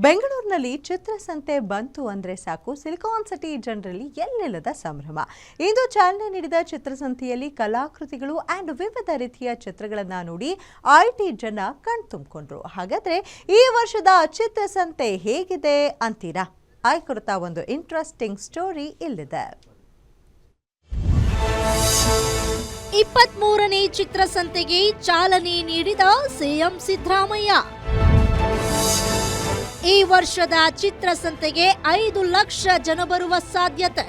ಬೆಂಗಳೂರಿನಲ್ಲಿ ಚಿತ್ರಸಂತೆ ಬಂತು ಅಂದರೆ ಸಾಕು ಸಿಲಿಕಾನ್ ಸಿಟಿ ಜನರಲ್ಲಿ ಎಲ್ಲೆಲ್ಲದ ಸಂಭ್ರಮ. ಇಂದು ಚಾಲನೆ ನೀಡಿದ ಚಿತ್ರಸಂತೆಯಲ್ಲಿ ಕಲಾಕೃತಿಗಳು ಆ್ಯಂಡ್ ವಿವಿಧ ರೀತಿಯ ಚಿತ್ರಗಳನ್ನು ನೋಡಿ ಐಟಿ ಜನ ಕಣ್ತುಂಬಿಕೊಂಡ್ರು. ಹಾಗಾದರೆ ಈ ವರ್ಷದ ಚಿತ್ರಸಂತೆ ಹೇಗಿದೆ ಅಂತೀರಾ? ಆ ಕುರಿತ ಒಂದು ಇಂಟ್ರೆಸ್ಟಿಂಗ್ ಸ್ಟೋರಿ ಇಲ್ಲಿದೆ. 23ನೇ ಚಿತ್ರಸಂತೆಗೆ ಚಾಲನೆ ನೀಡಿದ ಸಿಎಂ ಸಿದ್ದರಾಮಯ್ಯ. ಈ ವರ್ಷದ ಚಿತ್ರಸಂತೆಗೆ 5 ಲಕ್ಷ ಜನ ಬರುವ ಸಾಧ್ಯತೆ.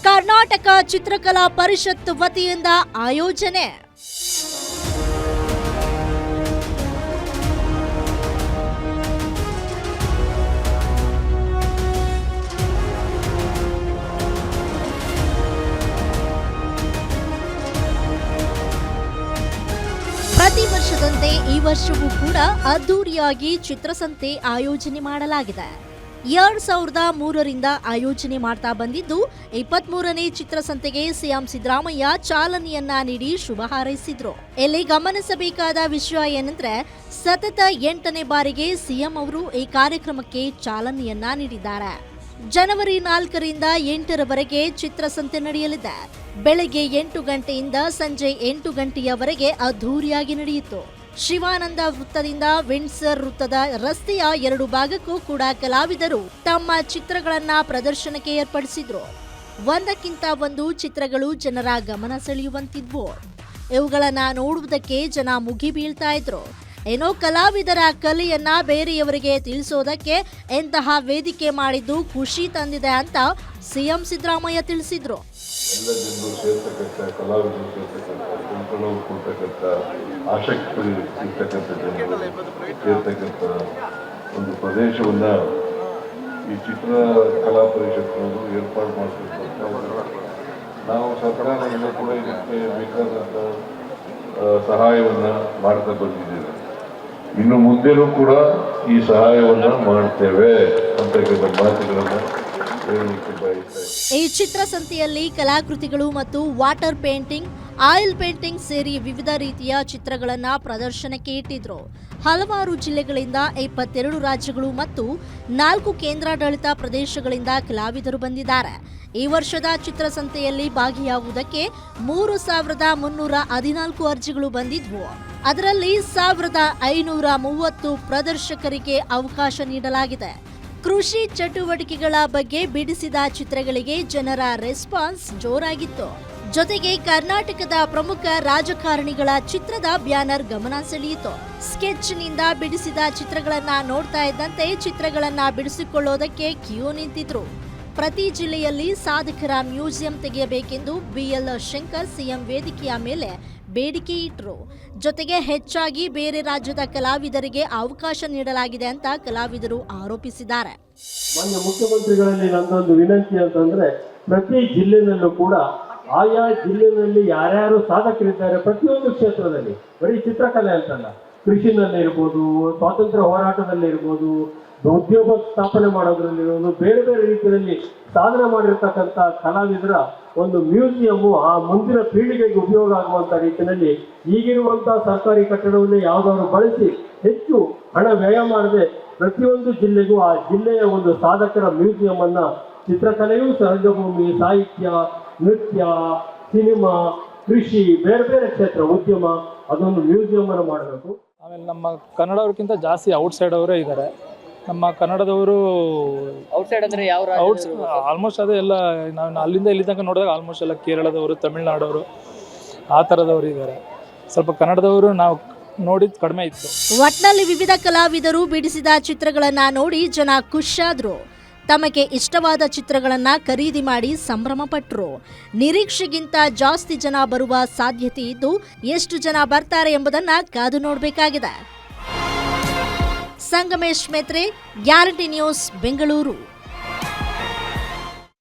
ಕರ್ನಾಟಕ ಚಿತ್ರಕಲಾ ಪರಿಷತ್ ವತಿಯಿಂದ ಆಯೋಜನೆ. ಪ್ರತಿ ವರ್ಷದಂತೆ ಈ ವರ್ಷವೂ ಕೂಡ ಅದ್ದೂರಿಯಾಗಿ ಚಿತ್ರಸಂತೆ ಆಯೋಜನೆ ಮಾಡಲಾಗಿದೆ. 2003ರಿಂದ ಆಯೋಜನೆ ಮಾಡ್ತಾ ಬಂದಿದ್ದು 23ನೇ ಚಿತ್ರಸಂತೆಗೆ ಸಿಎಂ ಸಿದ್ದರಾಮಯ್ಯ ಚಾಲನೆಯನ್ನ ನೀಡಿ ಶುಭ ಹಾರೈಸಿದ್ರು. ಇಲ್ಲಿ ಗಮನಿಸಬೇಕಾದ ವಿಷಯ ಏನಂದ್ರೆ, ಸತತ 8ನೇ ಬಾರಿಗೆ ಸಿಎಂ ಅವರು ಈ ಕಾರ್ಯಕ್ರಮಕ್ಕೆ ಚಾಲನೆಯನ್ನ ನೀಡಿದ್ದಾರೆ. ಜನವರಿ 4ರಿಂದ 8ರವರೆಗೆ ಚಿತ್ರಸಂತೆ ನಡೆಯಲಿದೆ. ಬೆಳಗ್ಗೆ 8 ಗಂಟೆಯಿಂದ ಸಂಜೆ 8 ಗಂಟೆಯವರೆಗೆ ಅದ್ದೂರಿಯಾಗಿ ನಡೆಯಿತು. ಶಿವಾನಂದ ವೃತ್ತದಿಂದ ವಿಂಡ್ಸರ್ ವೃತ್ತದ ರಸ್ತೆಯ 2 ಭಾಗಕ್ಕೂ ಕೂಡ ಕಲಾವಿದರು ತಮ್ಮ ಚಿತ್ರಗಳನ್ನ ಪ್ರದರ್ಶನಕ್ಕೆ ಏರ್ಪಡಿಸಿದ್ರು. ಒಂದಕ್ಕಿಂತ ಒಂದು ಚಿತ್ರಗಳು ಜನರ ಗಮನ ಸೆಳೆಯುವಂತಿದ್ವು. ಇವುಗಳನ್ನ ನೋಡುವುದಕ್ಕೆ ಜನ ಮುಗಿ ಬೀಳ್ತಾ ಇದ್ರು. ಏನೋ ಕಲಾವಿದರ ಕಲೆಯನ್ನ ಬೇರೆಯವರಿಗೆ ತಿಳಿಸೋದಕ್ಕೆ ಎಂತಹ ವೇದಿಕೆ ಮಾಡಿದ್ದು ಖುಷಿ ತಂದಿದೆ ಅಂತ ಸಿಎಂ ಸಿದ್ದರಾಮಯ್ಯ ತಿಳಿಸಿದ್ರು. ಎಲ್ಲ ಜನರು ಸೇರ್ತಕ್ಕಂಥ ಕಲಾವಿದರು ಸೇರ್ತಕ್ಕಂಥ ಆಸಕ್ತಿ ಇರ್ತಕ್ಕಂಥ ಜನರು ಸೇರ್ತಕ್ಕಂಥ ಒಂದು ಪ್ರದೇಶವನ್ನ ಈ ಚಿತ್ರ ಕಲಾ ಪರಿಷತ್ನವರು ಏರ್ಪಾಡು ಮಾಡಬೇಕು. ನಾವು ಸರ್ಕಾರದಿಂದ ಕೂಡ ಇದಕ್ಕೆ ಬೇಕಾದಂಥ ಸಹಾಯವನ್ನ ಮಾಡ್ತಾ ಬಂದಿದ್ದೇವೆ. ಇನ್ನು ಮುಂದೆನೂ ಕೂಡ ಈ ಸಹಾಯವನ್ನ ಮಾಡ್ತೇವೆ ಅಂತಕ್ಕಂಥ ಮಾತುಗಳನ್ನ ಹೇಳಲಿಕ್ಕೆ ಬಯಸ್ತೇವೆ. ಈ ಚಿತ್ರಸಂತೆಯಲ್ಲಿ ಕಲಾಕೃತಿಗಳು ಮತ್ತು ವಾಟರ್ ಪೇಂಟಿಂಗ್, ಆಯಿಲ್ ಪೇಂಟಿಂಗ್ ಸೇರಿ ವಿವಿಧ ರೀತಿಯ ಚಿತ್ರಗಳನ್ನ ಪ್ರದರ್ಶನಕ್ಕೆ ಇಟ್ಟಿದ್ರು. ಹಲವಾರು ಜಿಲ್ಲೆಗಳಿಂದ 22 ರಾಜ್ಯಗಳು ಮತ್ತು 4 ಕೇಂದ್ರಾಡಳಿತ ಪ್ರದೇಶಗಳಿಂದ ಕಲಾವಿದರು ಬಂದಿದ್ದಾರೆ. ಈ ವರ್ಷದ ಚಿತ್ರಸಂತೆಯಲ್ಲಿ ಭಾಗಿಯಾಗುವುದಕ್ಕೆ 3,314 ಅರ್ಜಿಗಳು ಬಂದಿದ್ವು. ಅದರಲ್ಲಿ 1,530 ಪ್ರದರ್ಶಕರಿಗೆ ಅವಕಾಶ ನೀಡಲಾಗಿದೆ. ಕೃಷಿ ಚಟುವಟಿಕೆಗಳ ಬಗ್ಗೆ ಬಿಡಿಸಿದ ಚಿತ್ರಗಳಿಗೆ ಜನರ ರೆಸ್ಪಾನ್ಸ್ ಜೋರಾಗಿತ್ತು. ಜೊತೆಗೆ ಕರ್ನಾಟಕದ ಪ್ರಮುಖ ರಾಜಕಾರಣಿಗಳ ಚಿತ್ರದ ಬ್ಯಾನರ್ ಗಮನ ಸೆಳೆಯಿತು. ಸ್ಕೆಚ್ನಿಂದ ಬಿಡಿಸಿದ ಚಿತ್ರಗಳನ್ನ ನೋಡ್ತಾ ಇದ್ದಂತೆ ಚಿತ್ರಗಳನ್ನ ಬಿಡಿಸಿಕೊಳ್ಳೋದಕ್ಕೆ ಕ್ಯೂ ನಿಂತಿದ್ರು. ಪ್ರತಿ ಜಿಲ್ಲೆಯಲ್ಲಿ ಸಾಧಕರ ಮ್ಯೂಸಿಯಂ ತೆಗೆಯಬೇಕೆಂದು ಬಿಎಲ್ ಶಂಕರ್ ಸಿಎಂ ವೇದಿಕೆಯ ಮೇಲೆ ಬೇಡಿಕೆ ಇಟ್ಟರು. ಜೊತೆಗೆ ಹೆಚ್ಚಾಗಿ ಬೇರೆ ರಾಜ್ಯದ ಕಲಾವಿದರಿಗೆ ಅವಕಾಶ ನೀಡಲಾಗಿದೆ ಅಂತ ಕಲಾವಿದರು ಆರೋಪಿಸಿದ್ದಾರೆ. ಮಾನ್ಯ ಮುಖ್ಯಮಂತ್ರಿಗಳಲ್ಲಿ ನನ್ನೊಂದು ವಿನಂತಿ ಅಂತಂದ್ರೆ, ಪ್ರತಿ ಜಿಲ್ಲೆನಲ್ಲೂ ಕೂಡ ಆಯಾ ಜಿಲ್ಲೆನಲ್ಲಿ ಯಾರ್ಯಾರು ಸಾಧಕರಿದ್ದಾರೆ ಪ್ರತಿಯೊಂದು ಕ್ಷೇತ್ರದಲ್ಲಿ, ಬರೀ ಚಿತ್ರಕಲೆ ಅಂತಲ್ಲ, ಕೃಷಿನಲ್ಲಿರ್ಬೋದು, ಸ್ವಾತಂತ್ರ್ಯ ಹೋರಾಟದಲ್ಲಿರ್ಬೋದು, ಉದ್ಯೋಗ ಸ್ಥಾಪನೆ ಮಾಡೋದ್ರಲ್ಲಿರೋದು, ಬೇರೆ ಬೇರೆ ರೀತಿಯಲ್ಲಿ ಸಾಧನೆ ಮಾಡಿರ್ತಕ್ಕಂಥ ಕಲಾವಿದರ ಒಂದು ಮ್ಯೂಸಿಯಮ್ಮು ಆ ಮುಂದಿನ ಪೀಳಿಗೆಗೆ ಉಪಯೋಗ ಆಗುವಂಥ ರೀತಿಯಲ್ಲಿ ಈಗಿರುವಂತಹ ಸರ್ಕಾರಿ ಕಟ್ಟಡವನ್ನೇ ಯಾವುದಾದ್ರು ಬಳಸಿ ಹೆಚ್ಚು ಹಣ ವ್ಯಯ ಮಾಡದೆ ಪ್ರತಿಯೊಂದು ಜಿಲ್ಲೆಗೂ ಆ ಜಿಲ್ಲೆಯ ಒಂದು ಸಾಧಕರ ಮ್ಯೂಸಿಯಂ ಅನ್ನ, ಚಿತ್ರಕಲೆಯೂ, ರಂಗಭೂಮಿ, ಸಾಹಿತ್ಯ, ನೃತ್ಯ, ಸಿನಿಮಾ, ಕೃಷಿ, ಬೇರೆ ಬೇರೆ ಕ್ಷೇತ್ರ, ಉದ್ಯಮ, ಅದೊಂದು ಮ್ಯೂಸಿಯಂ ಅನ್ನು ಮಾಡಬೇಕು. ಆಮೇಲೆ ನಮ್ಮ ಕನ್ನಡವ್ರಿಗಿಂತ ಜಾಸ್ತಿ ಔಟ್ಸೈಡ್ ಅವರೇ ಇದ್ದಾರೆ. ನಮ್ಮ ಕನ್ನಡದವರು ಔಟ್ಸೈಡ್ ಅಂದ್ರೆ ಯಾವ ಆಲ್ಮೋಸ್ಟ್ ಅದೇ ಎಲ್ಲ ನಾವು ಅಲ್ಲಿಂದ ಇಲ್ಲಿ ತನಕ ನೋಡಿದಾಗ ಆಲ್ಮೋಸ್ಟ್ ಎಲ್ಲ ಕೇರಳದವರು, ತಮಿಳ್ನಾಡವರು, ಆ ಥರದವರು ಇದ್ದಾರೆ. ಸ್ವಲ್ಪ ಕನ್ನಡದವರು ನಾವು ನೋಡಿದ್ ಕಡಿಮೆ ಇತ್ತು. ಒಟ್ನಲ್ಲಿ ವಿವಿಧ ಕಲಾವಿದರು ಬಿಡಿಸಿದ ಚಿತ್ರಗಳನ್ನ ನೋಡಿ ಜನ ಖುಷಿಯಾದ್ರು. ತಮಗೆ ಇಷ್ಟವಾದ ಚಿತ್ರಗಳನ್ನ ಖರೀದಿ ಮಾಡಿ ಸಂಭ್ರಮ ಪಟ್ಟರು. ನಿರೀಕ್ಷೆಗಿಂತ ಜಾಸ್ತಿ ಜನ ಬರುವ ಸಾಧ್ಯತೆ ಇದ್ದು ಎಷ್ಟು ಜನ ಬರ್ತಾರೆ ಎಂಬುದನ್ನ ಕಾದು ನೋಡಬೇಕಾಗಿದೆ. Sangamesh Metre, guarantee news, Bengaluru.